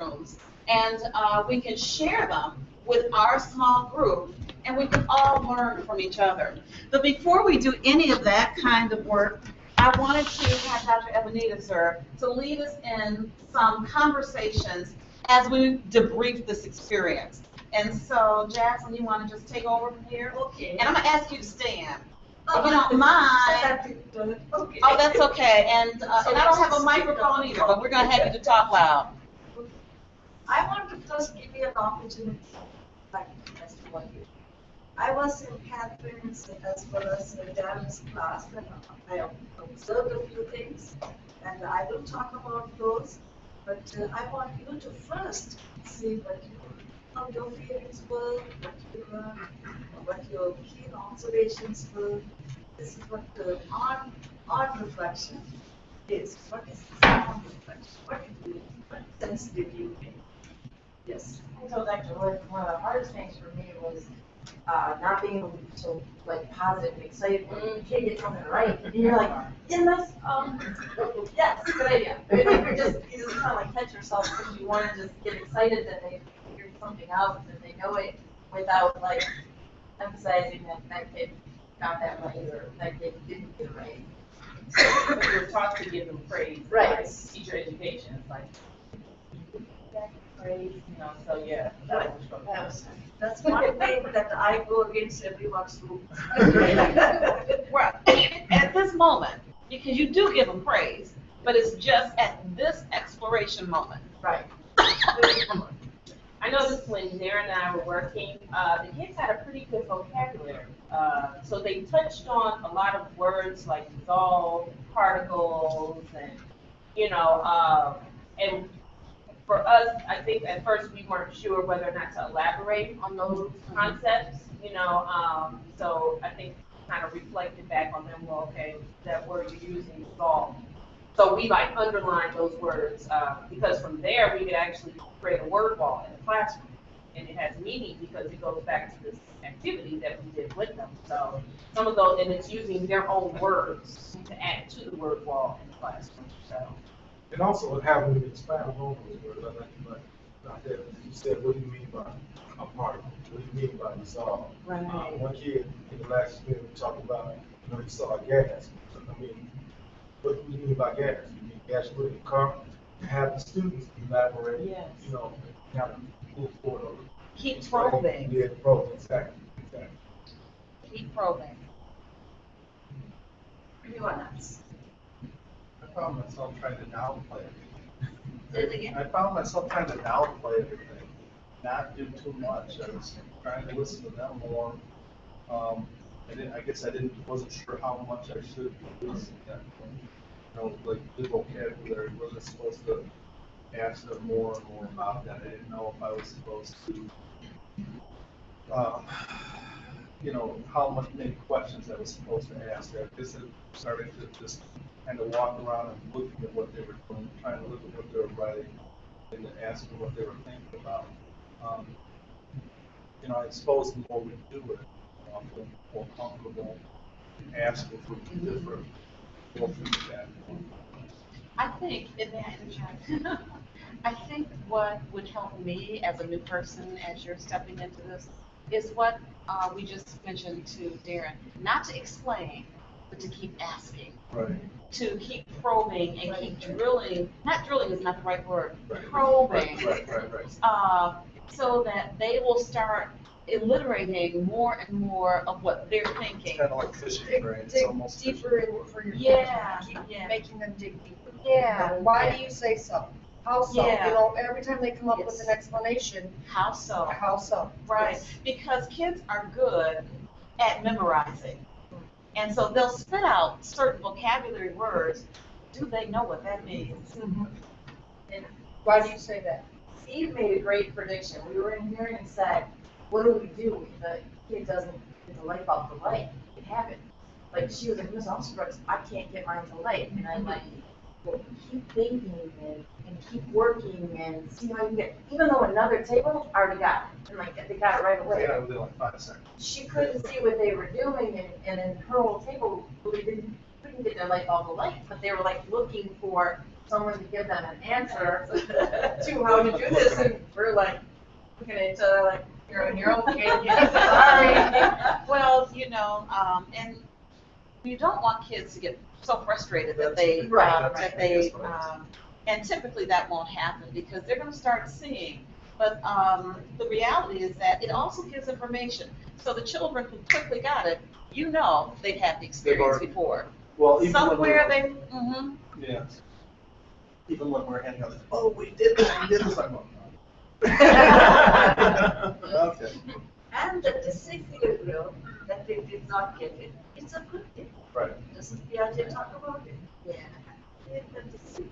rooms, and we can share them with our small group, and we can all learn from each other. But before we do any of that kind of work, I wanted to have Dr. Ebenita, sir, to lead us in some conversations as we debrief this experience. And so, Jackson, you want to just take over from here? Okay. And I'm going to ask you to stand. If you don't mind. Okay. Oh, that's okay. And I don't have a microphone either, but we're going to have you to talk loud. I want to first give you an opportunity to testimony. I was in Catherine's as well as Darren's class, and I observed a few things, and I will talk about those. But I want you to first see how your feelings were, what your keen observations were. This is what the on reflection is. What is the sound reflection? What sense did you make? Yes. I told Dr. Wood, one of the hardest things for me was not being able to like positive and excited when you can't get something right. And you're like, yes, yes, good idea. And you just kind of like catch yourself because you want to just get excited that they figured something out, that they know it without like emphasizing that that kid got that right or that kid didn't get it right. But you're taught to give them praise. Right. Like teacher education. It's like, praise, you know, so yeah. That's one thing that I go against everyone's rules. Right. At this moment, because you do give them praise, but it's just at this exploration moment. Right. I noticed when Darren and I were working, the kids had a pretty good vocabulary. So they touched on a lot of words like dissolve, particles, and, you know, and for us, I think at first we weren't sure whether or not to elaborate on those concepts, you know, so I think kind of reflected back on them, well, okay, that word you're using is all. So we like underlined those words because from there we could actually create a word wall in the classroom. And it has meaning because it goes back to this activity that we did with them. So some of those, and it's using their own words to add to the word wall in the classroom. So. And also having to expound on those words. I think like that you said, what do you mean by a particle? What do you mean by dissolve? Right. One kid in the last experience talked about, you know, he saw a gas. I mean, what do you mean by gas? You mean gas you put in the car? Have the students elaborate, Yes. you know, and kind of move forward on it. Keep probing. Yeah, probing, exactly. Keep probing. Anyone else? I found myself trying to downplay Say it everything. again. I found myself trying to downplay everything, not do too much. I was trying to listen to them more. Wasn't sure how much I should be listening to them. You know, like the vocabulary, wasn't supposed to ask them more and more about that. I didn't know if I was supposed to, you know, how many questions I was supposed to ask. I guess I started to just kind of walk around and looking at what they were doing, trying to look at what they were writing, and asking what they were thinking about. You know, I suppose the more we do it, I feel more comfortable asking for different feedback. I think, I think what would help me as a new person as you're stepping into this is what we just mentioned to Darren, not to explain, but to keep asking. Right. To keep probing and keep drilling. Not drilling is not the right word. Right. Probing. Right. So that they will start alliterating more and more of what they're thinking. It's kind of like fishing, right? It's Dig almost deeper in for your Yeah, keep yeah. making them dig deeper. Yeah. Why do you say so? How so? Yeah. You know, every time they come up with Yes. an explanation, How so? how so? Right, Yes. because kids are good at memorizing. And so they'll spit out certain vocabulary words. Do they know what that means? And Why do you say that? Steve made a great prediction. We were in here and said, what do we do if the kid doesn't get the light bulb to light? It happened. Like she was like, Miss Armstrong, I can't get mine to light. And I'm like, well, keep thinking and keep working and see how you get, even though another table already got it. And like, they got it right away. yeah, within like 5 seconds. She couldn't see what they were doing and in her whole table, couldn't get their light bulb to light, but they were like looking for someone to give them an answer to how to do this, and we're like, looking at each other like, you're on your own, kid, sorry. Well, and you don't want kids to get so frustrated that they, Right. and typically that won't happen because they're gonna start seeing. But, the reality is that it also gives information. So the children who quickly got it, they've had the experience already- before. Well, even Somewhere when they, mhm. yeah. Even when we're handing out, oh, we did this, I'm going, okay. And the disequilibrium that they did not get it, it's a good thing. Right. Doesn't Piaget talk about it? Yeah. The disequilibrium.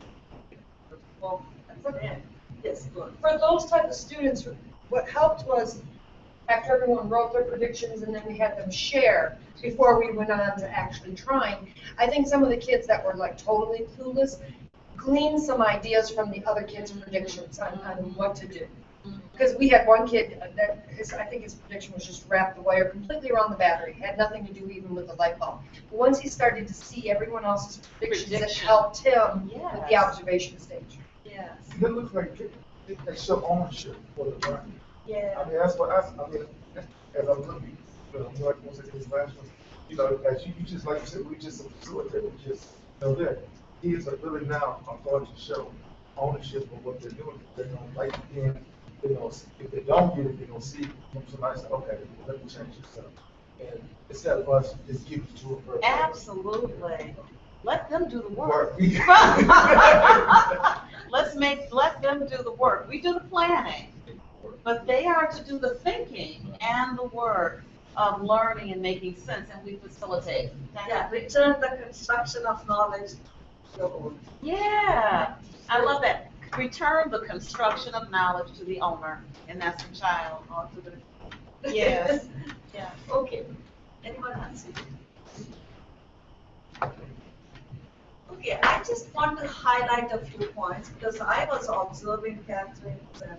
Well, that's an end. Yes, good. For those type of students, what helped was after everyone wrote their predictions and then we had them share before we went on to actually trying. I think some of the kids that were like totally clueless gleaned some ideas from the other kids' predictions on what to do. Because we had one kid I think his prediction was just wrap the wire completely around the battery, had nothing to do even with the light bulb. But once he started to see everyone else's predictions, it helped him with the observation stage. Yes. It looks like they show ownership for the learning. Yeah. I mean, that's what as I'm looking, like most of these last ones, as you just like you said, we just facilitated, just that kids are really now are starting to show ownership of what they're doing. They're gonna like it in, if they don't get it, they're gonna see from somebody say, okay, let me change this up. And instead of us just giving it to them. Absolutely. Let them do the work. Work. Let them do the work. We do the planning, but they are to do the thinking and the work of learning and making sense, and we facilitate. Yeah, return the construction of knowledge to your own. Yeah, I love that. Return the construction of knowledge to the owner, and that's the child, or to the, yes, yeah. Okay. Anyone else? Okay, I just want to highlight a few points because I was observing Catherine's and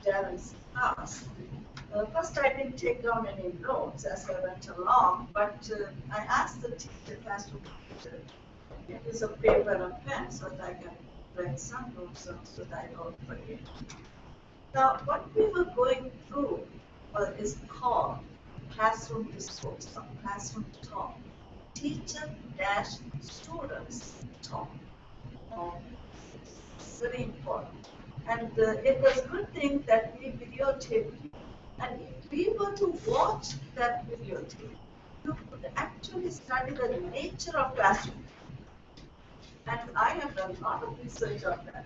Darren's class. First, I didn't take down any notes as I went along, but I asked the teacher, classroom teacher, use a paper and a pen so that I can write some notes down so that I don't forget. Now, what we were going through is called classroom discourse, or classroom talk. Teacher dash students talk. Very important. And it was a good thing that we videotaped. And if we were to watch that videotape, you could actually study the nature of classroom. And I have done a lot of research on that.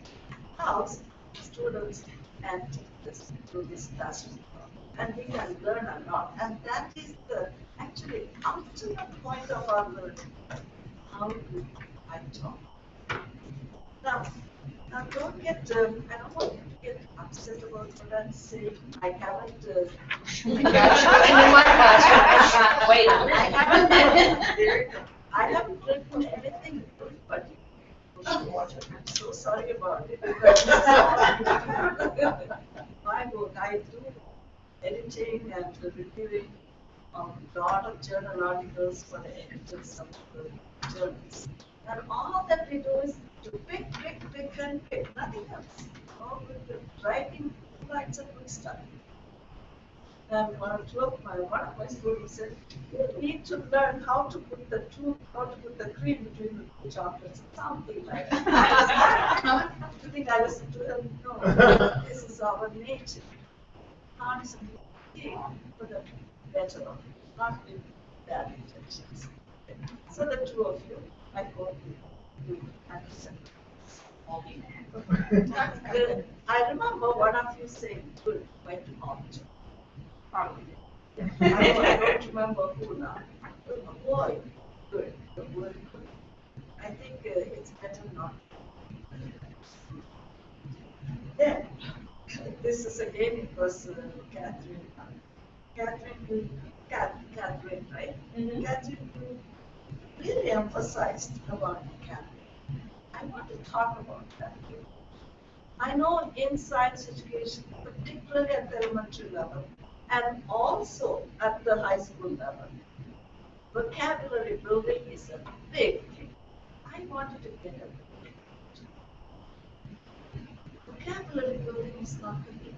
How students and teachers do this classroom talk. And we can learn a lot. And that is the actually ultimate point of our learning. How do I talk? Now don't get, I don't want you to get upset about what I'm saying. I haven't, Wait a minute. I haven't written anything good, but I'm so sorry about it. My book, I do editing and reviewing a lot of journal articles for the editors of the journals. And all that we do is to pick, and pick, nothing else. All with the writing, lots of good stuff. And one of my students said, you need to learn how to put the cream between the chocolates, something like that. You think I listened to him? No, this is our nature. Constantly thinking for the better of it, not with bad intentions. So the two of you, I hope you understand. I remember one of you saying, good, quite often. Probably. I don't remember who now. A boy, good, the word good. I think it's better not. Then, this is again, it was Catherine, right? Mhm. Catherine really emphasized about Catherine. I want to talk about that. I know in science education, particularly at the elementary level, and also at the high school level, vocabulary building is a big thing. I wanted to get a vocabulary building is not complete.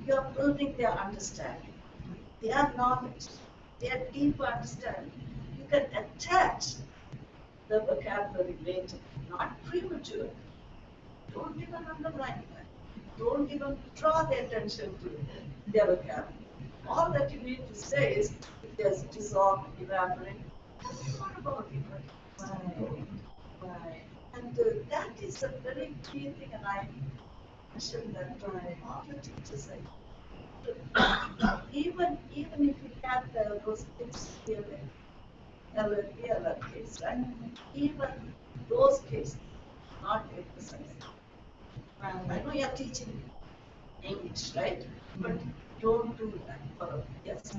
You are building their understanding, their knowledge, their deeper understanding. You can attach the vocabulary later, not premature. Don't even underline that. Don't even draw their attention to their vocabulary. All that you need to say is, if there's dissolve, evaporate, what about it? Right, right. And that is a very key thing, and I mentioned that to all the teachers. Even if you have those kids here, LL case, right? Even those cases, not emphasized. I know you're teaching English, right? But don't do that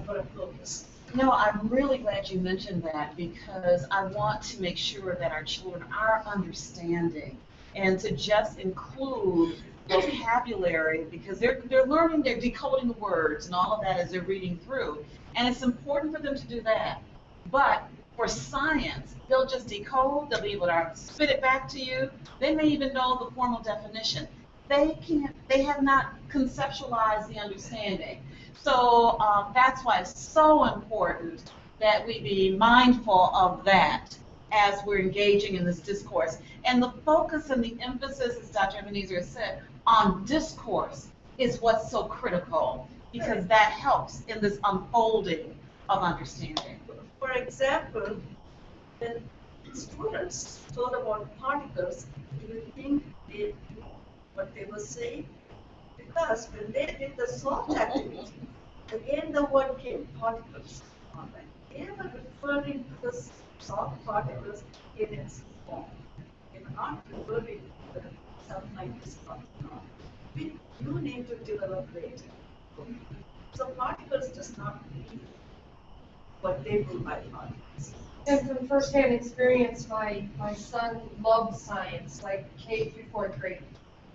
for a purpose. No, I'm really glad you mentioned that because I want to make sure that our children are understanding and to just include vocabulary because they're learning, they're decoding the words and all of that as they're reading through. And it's important for them to do that. But for science, they'll just decode, they'll be able to spit it back to you. They may even know the formal definition. They have not conceptualized the understanding. So that's why it's so important that we be mindful of that as we're engaging in this discourse. And the focus and the emphasis, as Dr. Ebenezer has said, on discourse is what's so critical because that helps in this unfolding of understanding. For example, when students told about particles, do you think they knew what they were saying? Because when they did the salt activity, again the word came, particles. They were referring to the salt particles in its form. They were not referring to something like this particle. You need to develop later. So particles does not mean what they do by particles. And from firsthand experience, my son loved science, like K through fourth grade.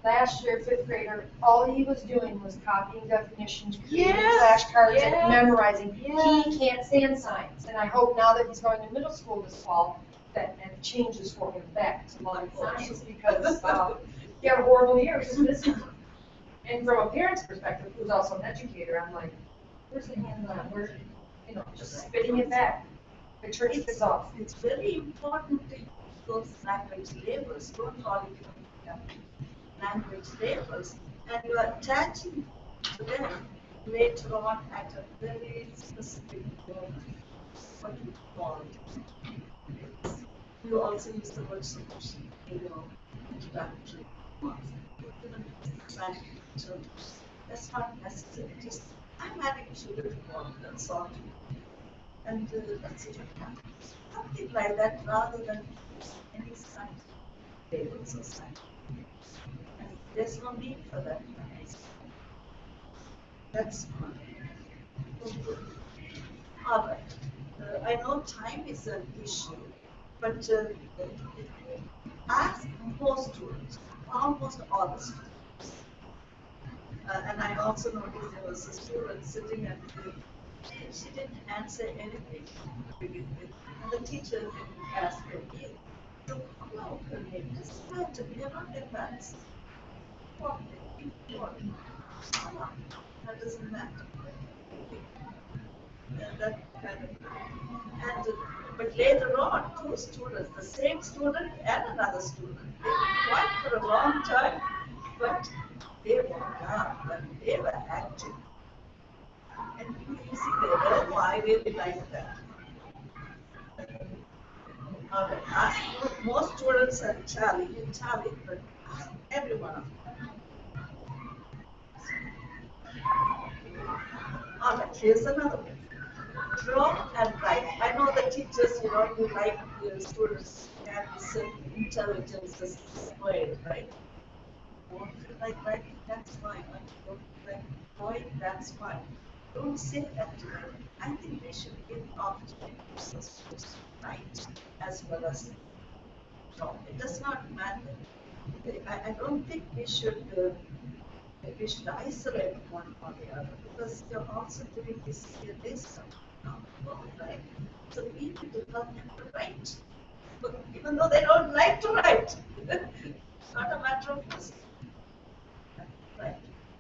Last year, fifth grader, all he was doing was copying definitions, creating flashcards, and memorizing. He can't stand science, and I hope now that he's going to middle school this fall, that changes for him back to loving science, because he had a horrible year just missing. And from a parent's perspective, who's also an educator, I'm like, where's the hands-on? Where, just spitting it back. The church is off. It's very important to use those language labels. Don't call it language labels, and you are attaching to them later on at a very specific moment. What you call it. You also use the word solution in your introductory remarks. That's not necessary. Just I'm adding sugar to water, that's all. And that's it. Something like that rather than any science labels or science. And there's no need for that. That's fine. All right. I know time is an issue, but ask most students, almost all the students. And I also noticed there was a student sitting and she didn't answer anything to begin with. And the teacher didn't ask her either. So call out her name. Just imagine, you're not embarrassed. What? That doesn't matter. Yeah, that kind of. And, but later on, two students, the same student and another student, they were quiet for a long time, but they were calm and they were active. And you see there, oh, I really like that. Ask most students are Charlie, but ask every one of them. All right, here's another one. Draw and write. I know the teachers, you like the students have this intelligence displayed, right? Don't feel like writing, that's fine. Don't feel like drawing, that's fine. Don't say that to them. I think they should give opportunities to write as well as draw. It does not matter. I don't think we should isolate one or the other because they're also doing this here, this right? So we need to help them to write, even though they don't like to write. It's not a matter of us.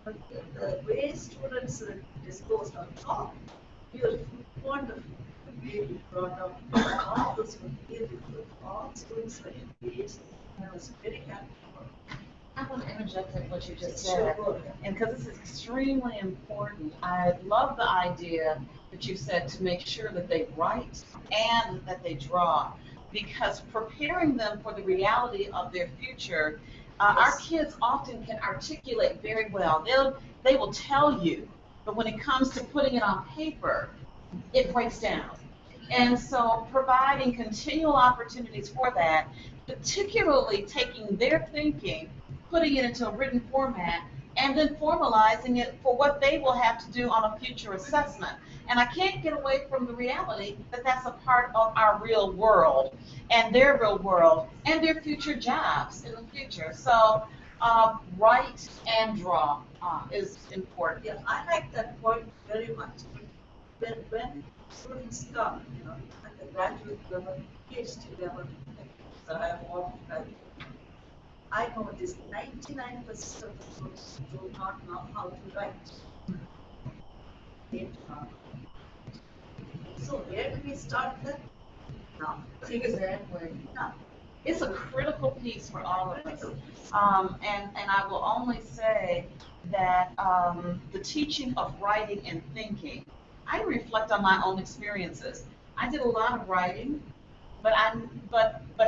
But the way students are disposed on top, beautiful, wonderful. The way we brought up, all those were beautiful. All students were engaged, and I was very happy. I want to interject in what you just Sure, said, go ahead. and because this is extremely important. I love the idea that you said to make sure that they write and that they draw, because preparing them for the reality of their future, our Yes. kids often can articulate very well. They will tell you, but when it comes to putting it on paper, it breaks down. And so providing continual opportunities for that, particularly taking their thinking, putting it into a written format, and then formalizing it for what they will have to do on a future assessment. And I can't get away from the reality that that's a part of our real world and their real world and their future jobs in the future. So write and draw is important. Yeah, I like that point very much. When students come, at the graduate level, PhD level, so I have all I noticed 99% of the students do not know how to write. They do not. So where do we start then? Now. Exactly. Now. It's a critical piece for all of us. And I will only say that the teaching of writing and thinking, I reflect on my own experiences. I did a lot of writing, but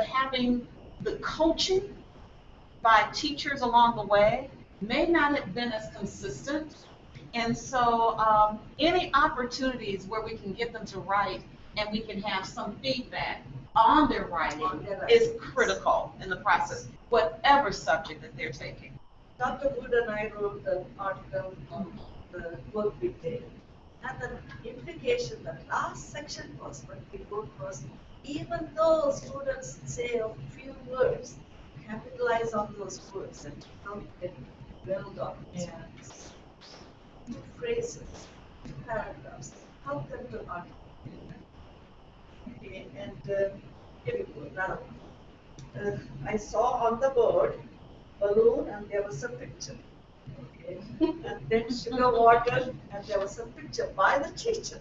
having the coaching by teachers along the way may not have been as consistent. And so any opportunities where we can get them to write and we can have some feedback on their writing is critical in the process, whatever subject that they're taking. Dr. Wood and I wrote an article on the work we did. And the implication, the last section was, what we wrote was, even though students say a few words, capitalize on those words and help get well documented. Two phrases, two paragraphs, help them to articulate. Okay, and here we go. Now, I saw on the board balloon and there was a picture. Okay, and then sugar water and there was a picture by the teacher.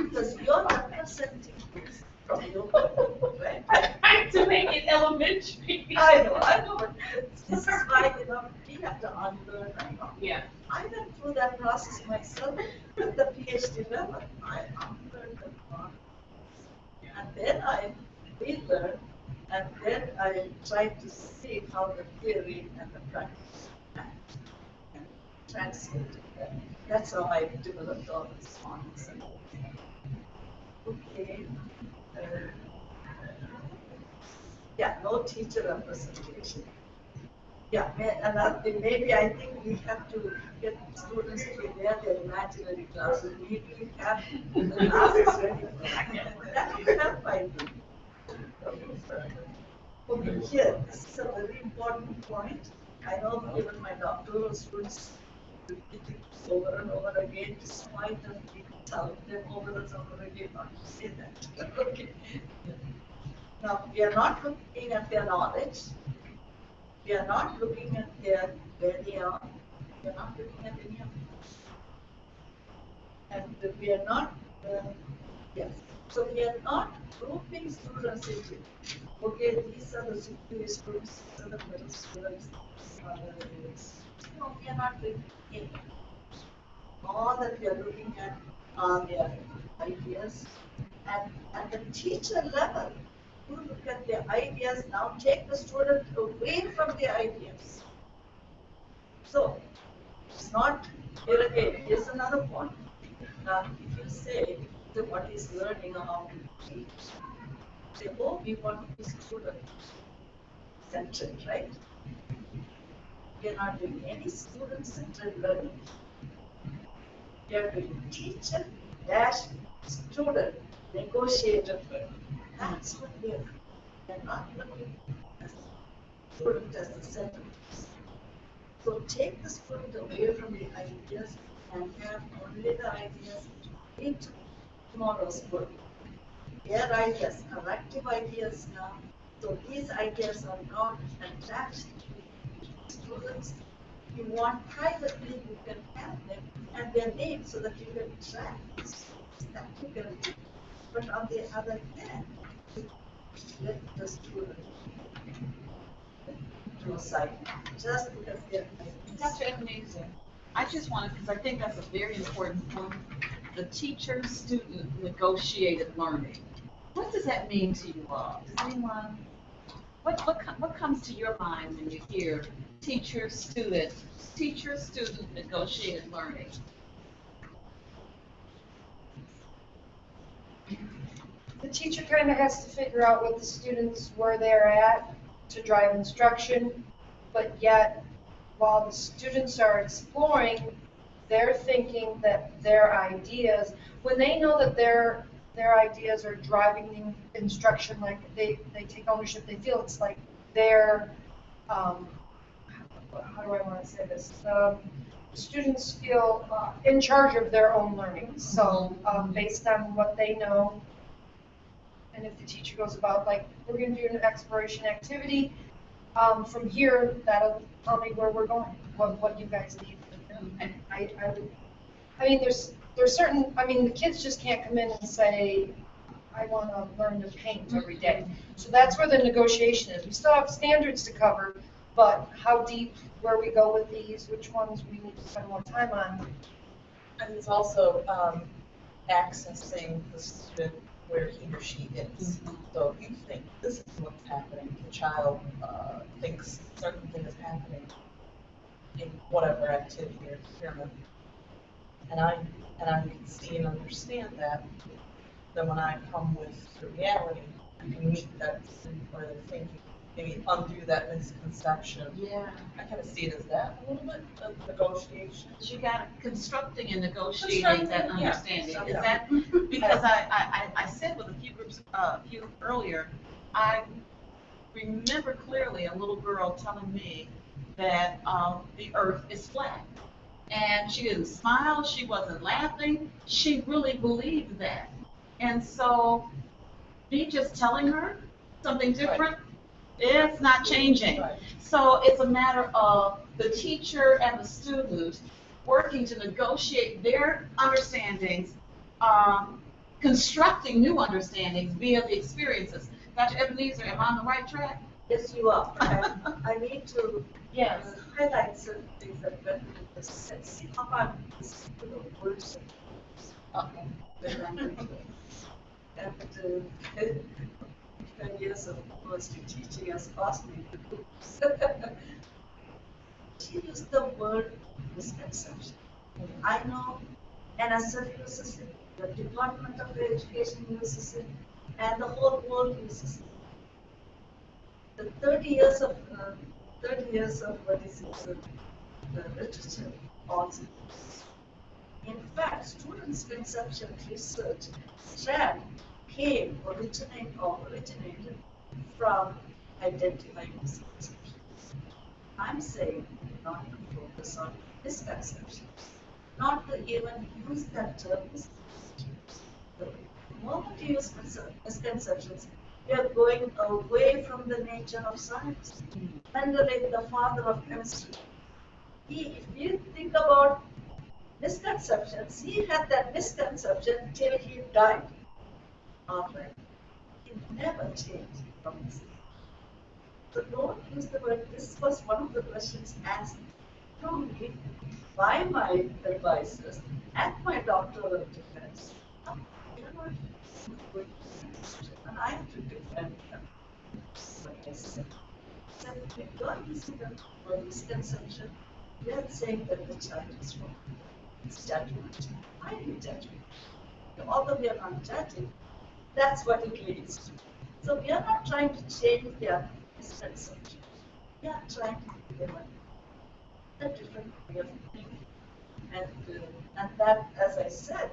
Because you're representing this from your book, right? To make it elementary. I know, but this is why, we have to unlearn that. Yeah. I went through that process myself at the PhD level. I unlearned that part. And then I relearned, and then I tried to see how the theory and the practice match and translated that. That's how I developed all this songs. Okay. Yeah, no teacher representation. Yeah, another thing, maybe I think we have to get students to wear their imaginary glasses. Maybe we have the glasses ready for that. That will help, I think. Okay, here, this is a very important point. I know even my doctoral students repeat it over and over again, despite of me telling them over and over again not to say that. Okay. Now, we are not looking at their knowledge. We are not looking at where they are. We are not looking at any of it. And we are not, yes. So we are not grouping students into, okay, these are the superior students, these are the middle students, these are the, no, we are not doing any. All that we are looking at are their ideas. And at the teacher level, you look at their ideas, now take the student away from their ideas. So, it's not, here again, here's another point. Now, if you say, so what is learning or how to teach? Say, oh, we want to be student-centered, right? We are not doing any student-centered learning. We are doing teacher dash student negotiated learning. That's what we are doing. We are not looking at the student as the center. So take the student away from the ideas and have only the ideas into tomorrow's work. Their ideas, collective ideas now. So these ideas are not attached to students You want privately, you can have them and their names so that you can track that you can do. But on the other hand, let the student to aside just because they're. Dr. Ebenezer, I just wanted, because I think that's a very important point, the teacher-student negotiated learning. What does that mean to you all? Does anyone, what comes to your mind when you hear teacher-student negotiated learning? The teacher kind of has to figure out what the students, where they're at to drive instruction, but yet, while the students are exploring, they're thinking that their ideas, when they know that their ideas are driving the instruction, like they take ownership, they feel it's like their, how do I want to say this? Students feel in charge of their own learning. So based on what they know, and if the teacher goes about, like, we're going to do an exploration activity, from here, that'll tell me where we're going, what you guys need. And I mean, there's certain, I mean, the kids just can't come in and say, I want to learn to paint every day. So that's where the negotiation is. We still have standards to cover, but how deep, where we go with these, which ones we need to spend more time on. And it's also accessing the student where he or she is. So if you think this is what's happening, the child thinks certain thing is happening in whatever activity or experiment, and I can see and understand that, then when I come with the reality, I can meet that student where they're thinking, maybe undo that misconception. Yeah. I kind of see it as that a little bit of negotiation. You got constructing and negotiating that Constructing, yeah. understanding. Is Yeah. that, because I said with a few groups, few earlier, I remember clearly a little girl telling me that the earth is flat. And she didn't smile, she wasn't laughing, she really believed that. And so, me just telling her something different, it's not changing. Right. So it's a matter of the teacher and the student working to negotiate their understandings, constructing new understandings via the experiences. Dr. Ebenezer, am I on the right track? Yes, you are. I need to Yes. highlight certain things that went into the sense. How about this words? Okay. And 10 years of university teaching has caused me to do. She used the word misconception. I know NSF uses it, the Department of Education uses it, and the whole world uses it. The 30 years of what is it, the literature also. In fact, students' conception research strand originated from identifying misconceptions. I'm saying not to focus on misconceptions, not to even use that term misconceptions. The moment you use misconceptions, we are going away from the nature of science. Mendeleev, the father of chemistry, if you think about misconceptions, he had that misconception till he died. Alright. He never changed from this. So don't use the word, this was one of the questions asked to me by my advisors at my doctoral defense. You know, and I have to defend them. What I said. We don't use the word misconception. We are saying that the child is wrong. It's judgment. Why are you judging? Although we are not judging, that's what it leads to. So we are not trying to change their misconceptions. We are trying to give them a different way of thinking. And that, as I said,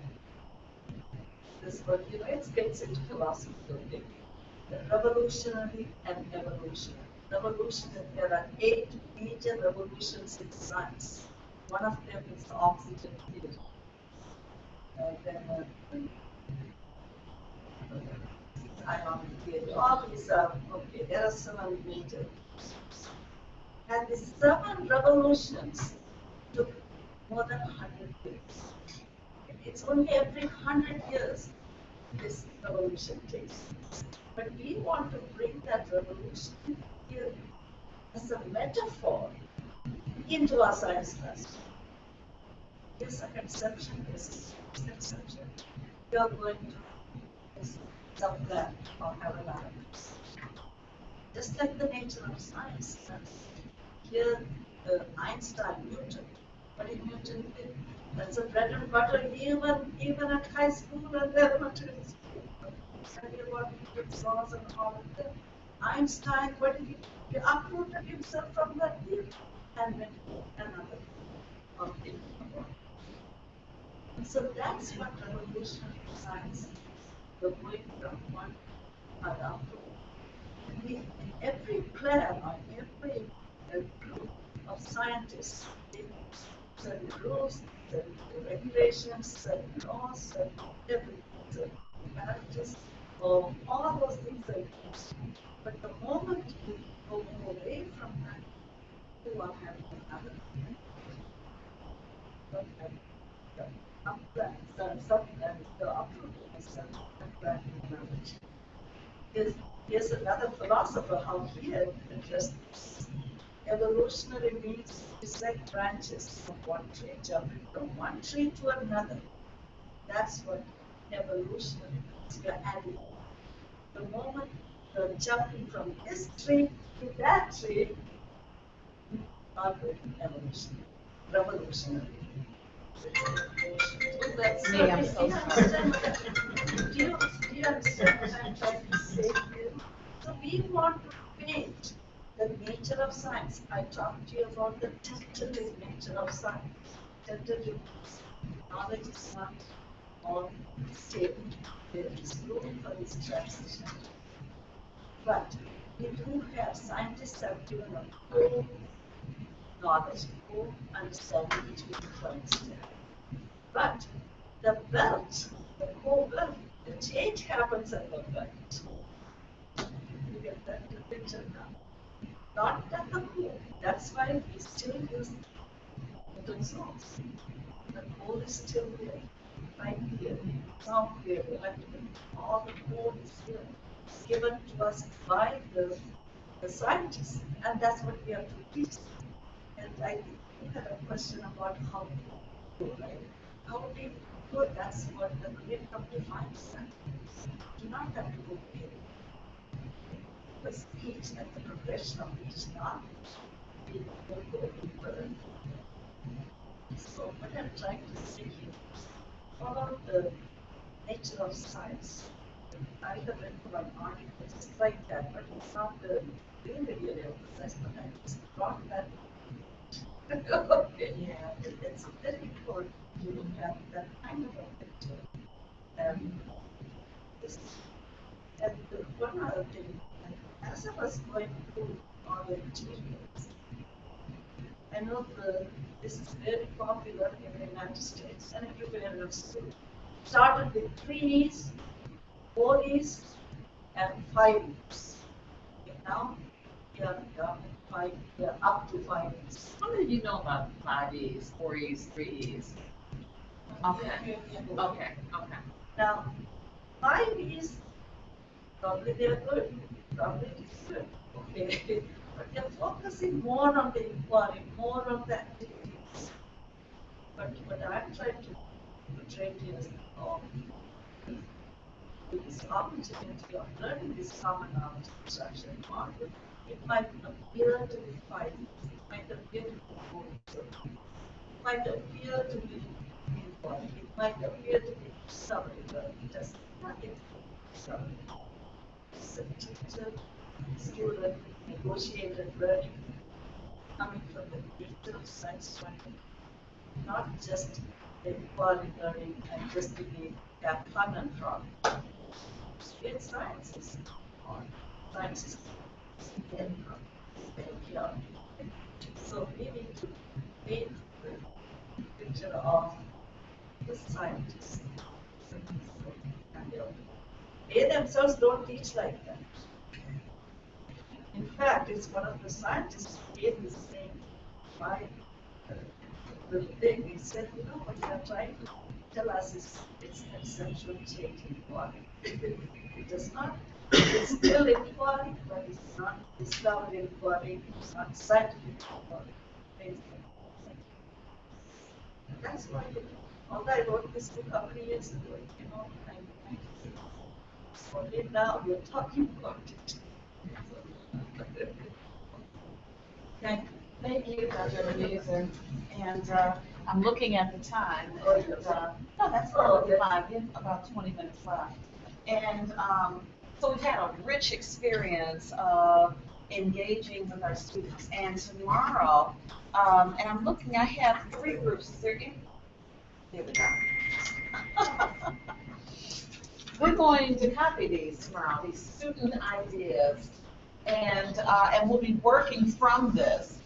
this word, it gets into philosophical thinking. The revolutionary and evolutionary. Revolutionary, there are 8 major revolutions in science. One of them is the oxygen theory. Then ionic theory. All these are, okay, there are several major. And the 7 revolutions took more than 100 years. It's only every 100 years this revolution takes place. But we want to bring that revolution here as a metaphor into our science class. Here's a conception, here's a misconception. You're going to self-plan or have an analysis. Just like the nature of science. Here, Einstein, Newton, what did Newton do? That's a bread and butter even at high school and elementary school. Study about Newton's laws and all of that. Einstein, what did he do? He uprooted himself from that field and went to another field. And so that's what revolutionary science is. The going from one another. In every plan or every group of scientists, certain rules, certain regulations, certain laws, certain everything, certain characters, all those things are used. But the moment you go away from that, you are having another the uproot of knowledge. Here's another philosopher how he addressed this. Evolutionary means it's like branches of one tree, jumping from one tree to another. That's what evolutionary means. You're adding. The moment you're jumping from this tree to that tree, not evolutionary, revolutionary. Me, I'm so sorry. Do you understand what I'm trying to say here? So we want to paint the nature of science. I talked to you about the tentative nature of science. Tentative knowledge is not all stable. There is room for this transition. But we do have scientists have given a full knowledge, full understanding which we can understand. But the belt, the core belt, the change happens at the belt. You get that picture now. Not at the core. That's why we still use Newton's laws. The core is still there, right here. Sound here, electrical, all the core is here, given to us by the scientists, and that's what we have to teach. And I think you had a question about how to do, right? How do you do it? That's what the curriculum defines. Do not have to go here. Because each and the progression of each knowledge, we will go deeper. So what I'm trying to say here, follow the nature of science. I have written one article just like that, but it's not the really emphasized, but I just brought that. Okay. Yeah. It's very important to have that kind of a picture. This, and one other thing, as I was going through all the materials, I know this is very popular in the United States and everywhere else too. Started with 3 E's, 4 E's, and 5 E's. Okay, now we are up to 5 E's. How many do you know about 5 E's, 4 E's, 3 E's? Okay. Okay. Now, 5 E's, probably they are good, probably it's good, okay. But they're focusing more on the inquiry, more on the activities. But what I'm trying to portray here is this opportunity of learning this common knowledge construction model. It might appear to be 5 E's, it might appear to be 4 E's, it might appear to be inquiry, it might appear to be summary learning, just nothing summary. So teacher, student, negotiated learning coming from the nature of science learning, not just the inquiry learning and just to have fun and fun. It's sciences, or sciences very beyond. So we need to paint the picture of the scientists. And they themselves don't teach like that. In fact, it's one of the scientists who gave the same, why, the thing, he said, you know, what they're trying to tell us is it's an essential change in body. It does not, it's still in body, but it's not discovered in body, it's not scientific in body. Things like that. That's why, although I wrote this book a couple of years ago, you know, and so now we're talking about it. Okay, thank you, Dr. Louise, and I'm looking at the time, and, no, that's perfectly fine, we have about 20 minutes left. And, so we've had a rich experience of engaging with our students, and tomorrow, and I'm looking, I have 3 groups, is there any? There we go. We're going to copy these tomorrow, these student ideas, and we'll be working from this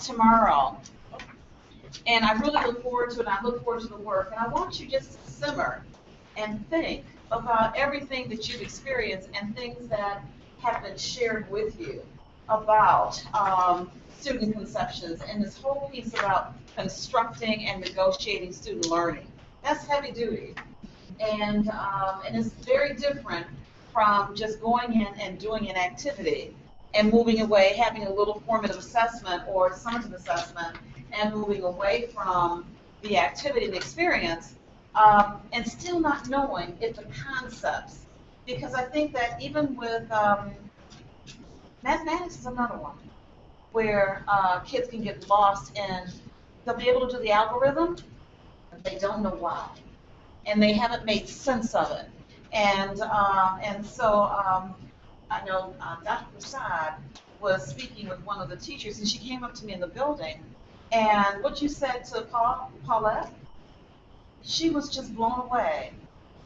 tomorrow. And I really look forward to it, and I look forward to the work. And I want you just to simmer and think about everything that you've experienced and things that have been shared with you about student conceptions and this whole piece about constructing and negotiating student learning. That's heavy duty. And it's very different from just going in and doing an activity and moving away, having a little formative assessment or summative assessment, and moving away from the activity and experience, and still not knowing if the concepts, because I think that even with mathematics is another one, where kids can get lost in, they'll be able to do the algorithm, but they don't know why. And they haven't made sense of it. And so I know Dr. Prasad was speaking with one of the teachers, and she came up to me in the building, and what you said to Paulette, she was just blown away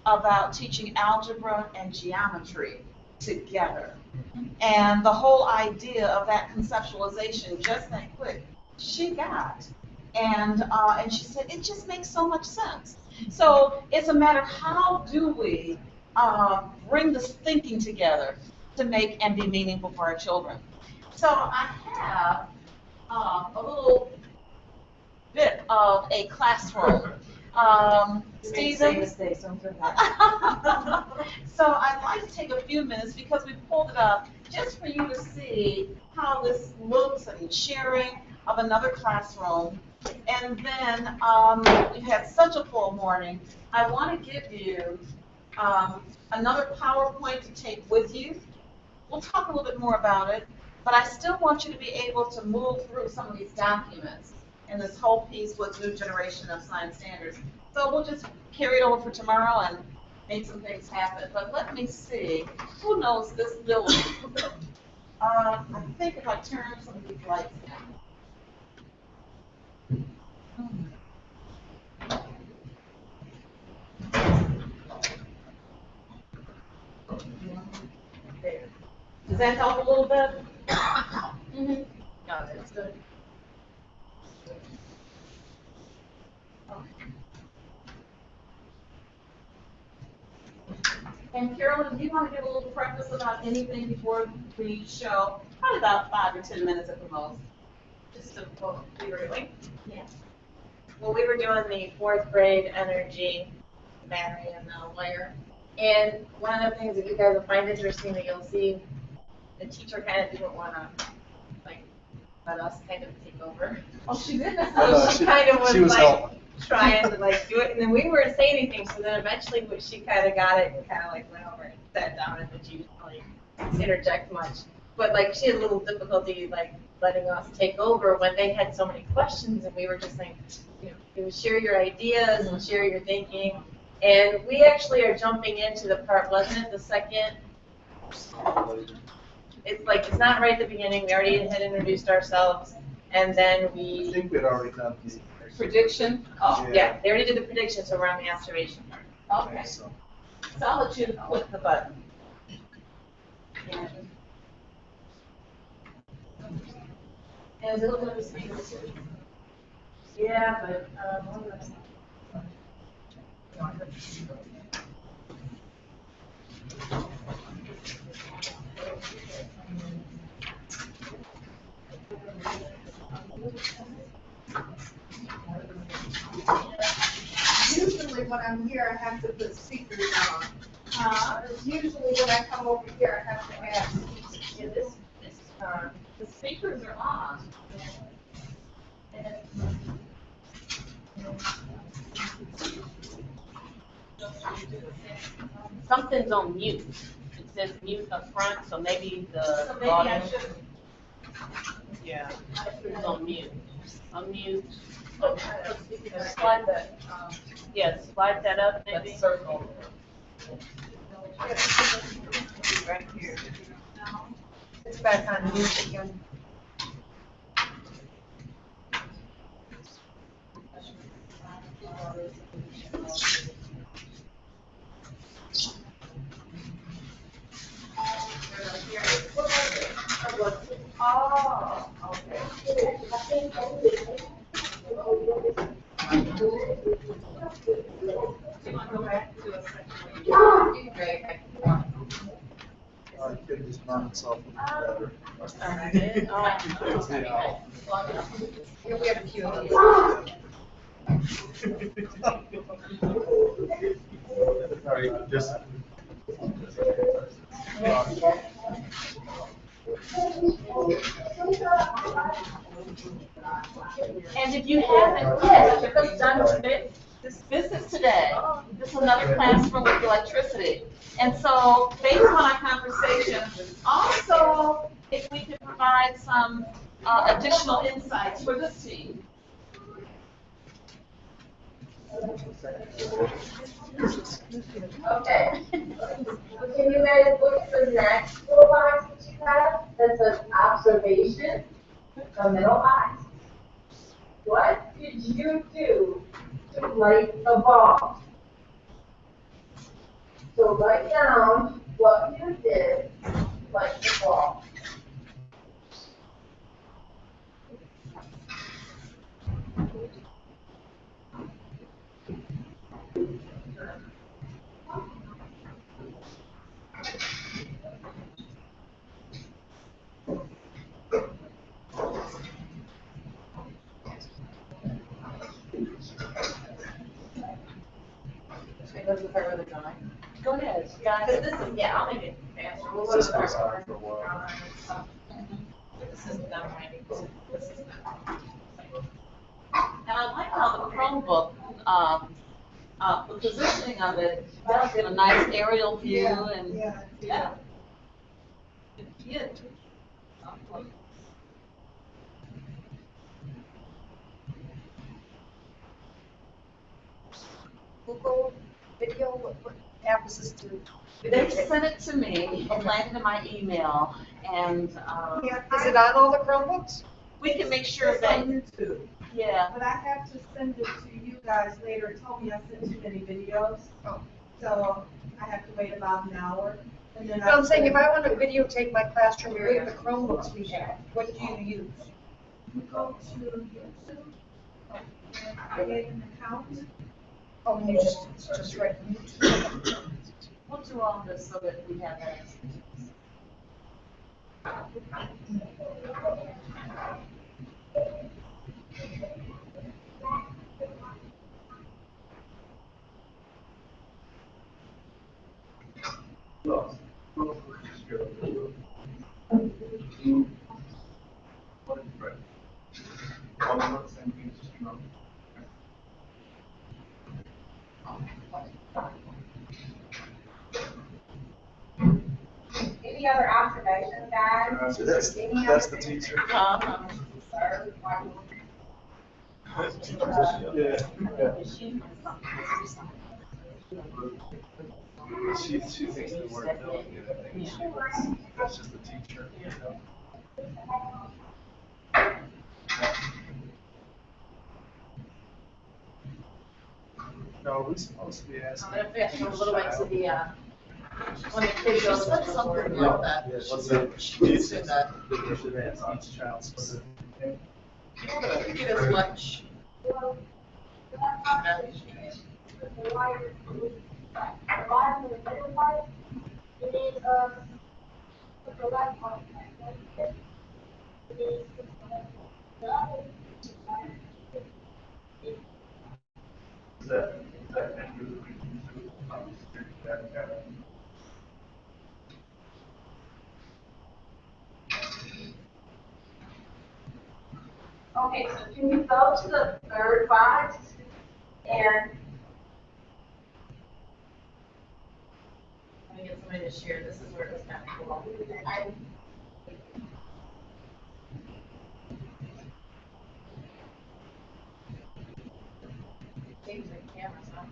about teaching algebra and geometry together. And the whole idea of that conceptualization, just that quick, she got. And she said, it just makes so much sense. So it's a matter of how do we bring this thinking together to make and be meaningful for our children. So I have a little bit of a classroom. Stephen? So I'd like to take a few minutes because we pulled it up just for you to see how this looks and sharing of another classroom. And then we've had such a full morning. I want to give you another PowerPoint to take with you. We'll talk a little bit more about it, but I still want you to be able to move through some of these documents and this whole piece with New Generation of Science Standards. So we'll just carry it over for tomorrow and make some things happen. But let me see. Who knows this building? I think if I turn some of these lights down. There. Does that help a little bit? Mm-hmm. Got it. It's good. And Carolyn, do you want to give a little preface about anything before we show? Probably about 5 or 10 minutes at the most. Just to what we were doing. Yeah. Well, we were doing the 4th grade energy, battery, and wire. And one of the things that you guys will find interesting that you'll see, the teacher kind of didn't want to, like, let us kind of take over. Oh, she did? So she kind of she was was like helping. trying to like do it, and then we weren't saying anything. So then eventually, she kind of got it and kind of like went over and sat down, and then she didn't really interject much. But like she had a little difficulty like letting us take over when they had so many questions, and we were just like, you know, share your ideas and share your thinking. And we actually are jumping into the part, wasn't it, the second? It's like, it's not right at the beginning, we already had introduced ourselves, and then I we, think we'd already done the Prediction? Oh, yeah, they already did the prediction, so we're on the observation part. okay. So, So I'll let you click the button. And is it looking at the screen? Yeah, but, what was Usually when I'm here, I have to put speakers on. Usually when I come over here, I have to have. Yeah, the speakers are on. Something's on mute. It says mute up front, so maybe the So maybe I volume. should. Yeah, it's on mute. Unmute. Slide that, Yes, slide that up maybe. that circle. Right here. It's back on mute again. Oh, okay. Great. Our kid just burned himself with the Alright. battery. Here we have a few of these. All right, just. And if you haven't yet, if it's done this visit today, this is another classroom with electricity. And so, based on our conversation, also, if we could provide some additional insights for this team. Okay. Can you guys look at the next little box that you have that says observation? The middle box. What did you do to light the bulb? So write down what you did to light the bulb. Go ahead, guys. Because this is, yeah, I'll make it faster. We'll This go to goes on our- for a while. This is not right. This is not. And I like how the Chromebook, the positioning of it, does get a nice aerial view and, yeah. It's cute. Google video, what app is this to? They sent it to me, it landed in my email, and, Is it on all the Chromebooks? we can make sure It's that, on YouTube, yeah. but I have to send it to you guys later. It told me I sent too many videos. So I have to wait about an hour, and then No, I'm saying if I want to videotape my classroom with the Chromebooks we have, what do you use? You go to YouTube, and create an account. Oh, and you just write YouTube. We'll do all this so that we have that. Any other observations, guys? That's the teacher. Uh-huh. Yeah. She thinks that we're delicate. I think that's just the teacher. No, are we supposed to be asking? I'm gonna fast forward a little bit to the, when the kid goes, what's something like that? What's that? She said that you should ask each child specific. Get as much. Okay, so can you go to the third box and let me get somebody to share. This is where it's kind of cool. Change the cameras on.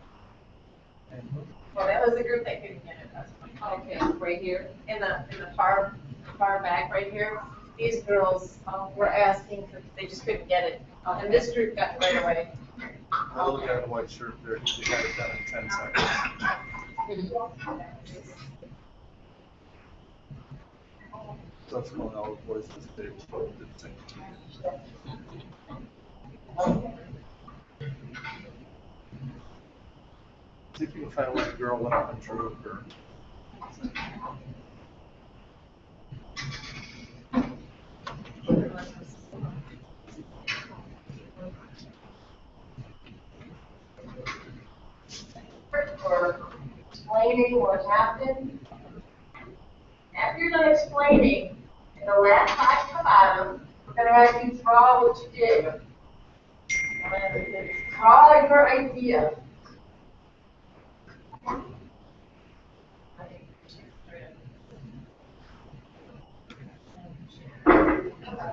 Well, that was the group that couldn't get it. That's fine. Okay, right here. In the far back right here, these girls were asking for, they just couldn't get it. And this group got it right away. The little guy in the white shirt there, he got it done in 10 seconds. So it's going all the boys this day. See if you can find where the girl went up and drew her. For explaining what happened. After you're done explaining, in the last 5 to bottom, we're going to have you draw what you did. Draw your idea.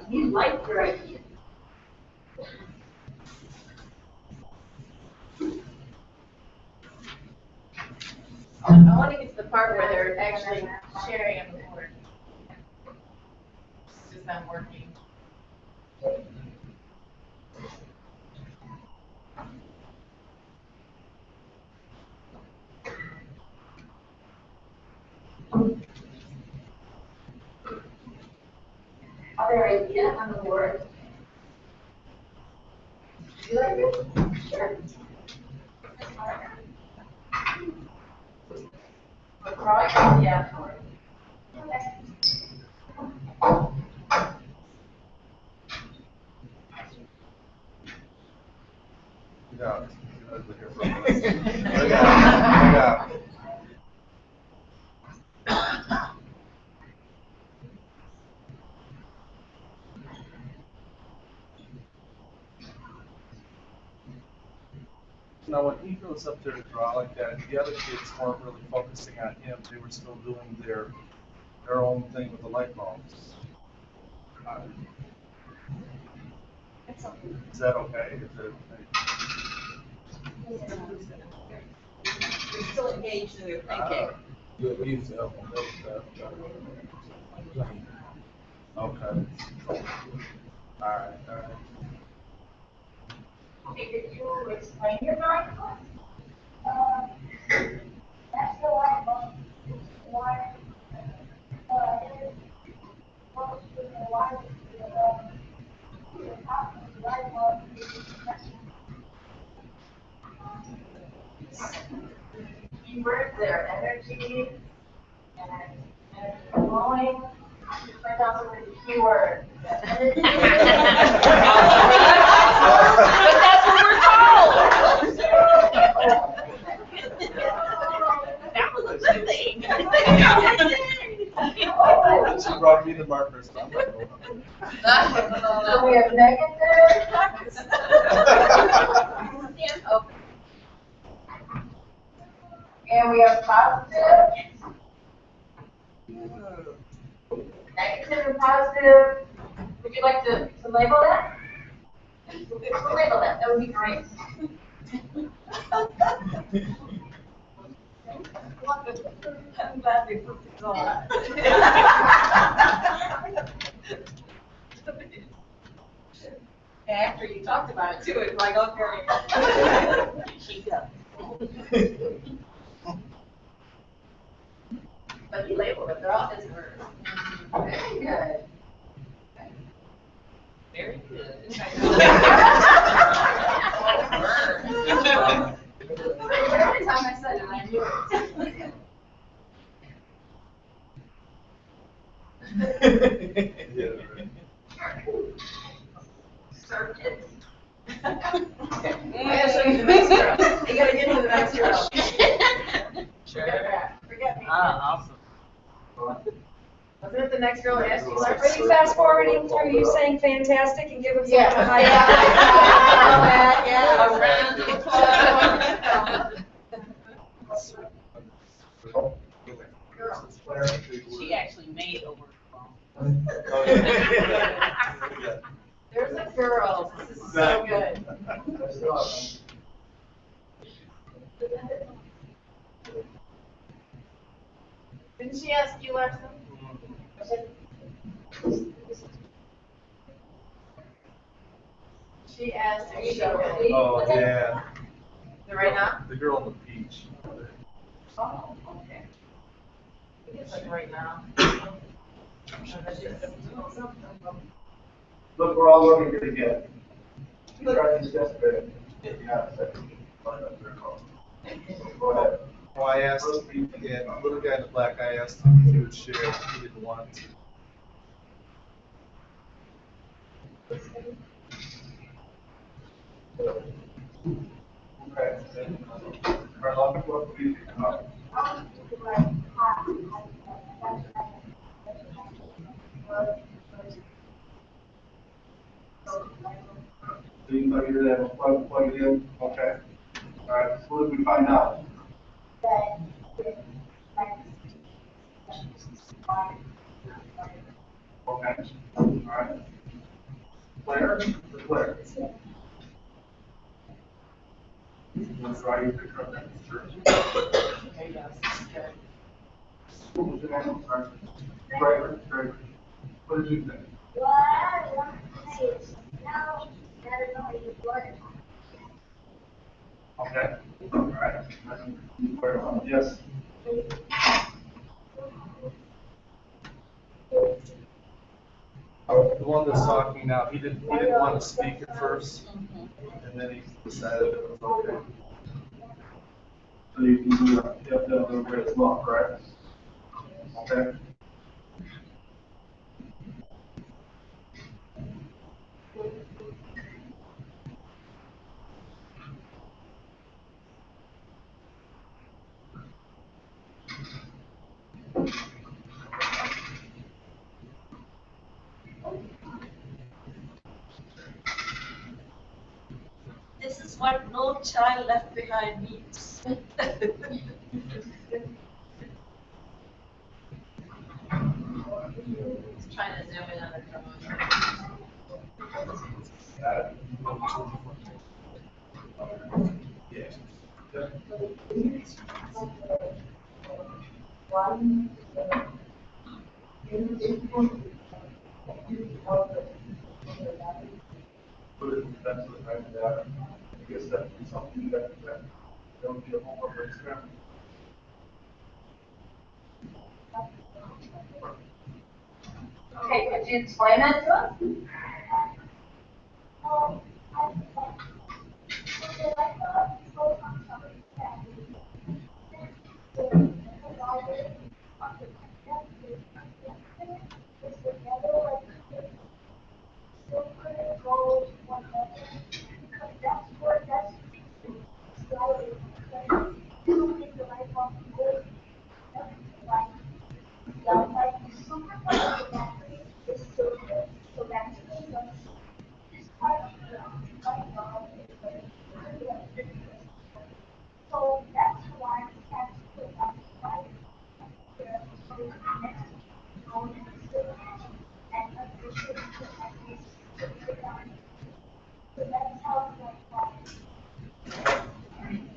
You like your idea. I want to get to the part where they're actually sharing on the board. It's just not working. Other idea on the board? You like it? Sure. Drawing? Yeah. Yeah. Yeah. Now, when he goes up there to draw like that, the other kids weren't really focusing on him. They were still doing their own thing with the light bulbs. Is that okay? They're still engaged in their thinking. Okay. All right. Okay, did you explain your drawing? That's the light bulb. Why? Keywords, their energy, and glowing. Find out some of the keywords. But that's what we're told. That was a good thing. She brought me the markers. So I'm not going up. So we have negative. And we have positive. Negative and positive. Would you like to label that? We'll label that. That would be great. I'm glad they put this on. After you talked about it too, it's like, okay. She does. But he labeled it, they're all his words. Very good. Very good. Every time I said it, I knew it. Yeah, right. to the next girl. You gotta get to the next girl. Sure. Forget me. Awesome. Wasn't it the next girl that asked you last? Are you fast forwarding through you saying fantastic and give us Yeah. a high Yeah. Around the She actually made over the phone. There's a girl. This is so good. Didn't she ask you, Larson? She asked if she could. Oh, yeah. Right now? The girl on the beach. Oh, okay. I guess like right now. Look, we're all looking good again. You tried this yesterday. Yeah, second. Go ahead. Well, I asked, and the little guy in the black, I asked him if he would share, he didn't want to. Okay. Our love and love, please come up. So you plug it in, plug it in, okay. All right, so what did we find out? Okay, all right. Claire, the Claire. You want to draw your picture of that? Sure. What was your name? Sorry. Gregory, Gregory. What did you think? Okay, all right. Yes. The one that's talking now, he didn't want to speak at first, and then he decided it was okay. So you can do that, you have to do a great as well, correct? Okay. This is what No Child Left Behind means. Trying to zoom in on the promotion. Put it in the sense of the kind of data. I guess that's something that don't be a homework experiment. Okay, could you explain that to us?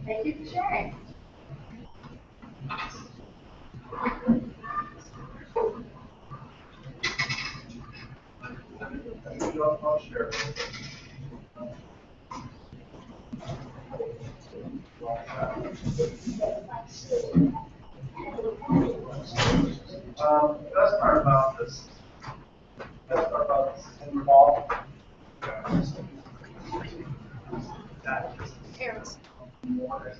Thank you for sharing. I'll share. Best part about this, best part about this in the ball. That is Parents. more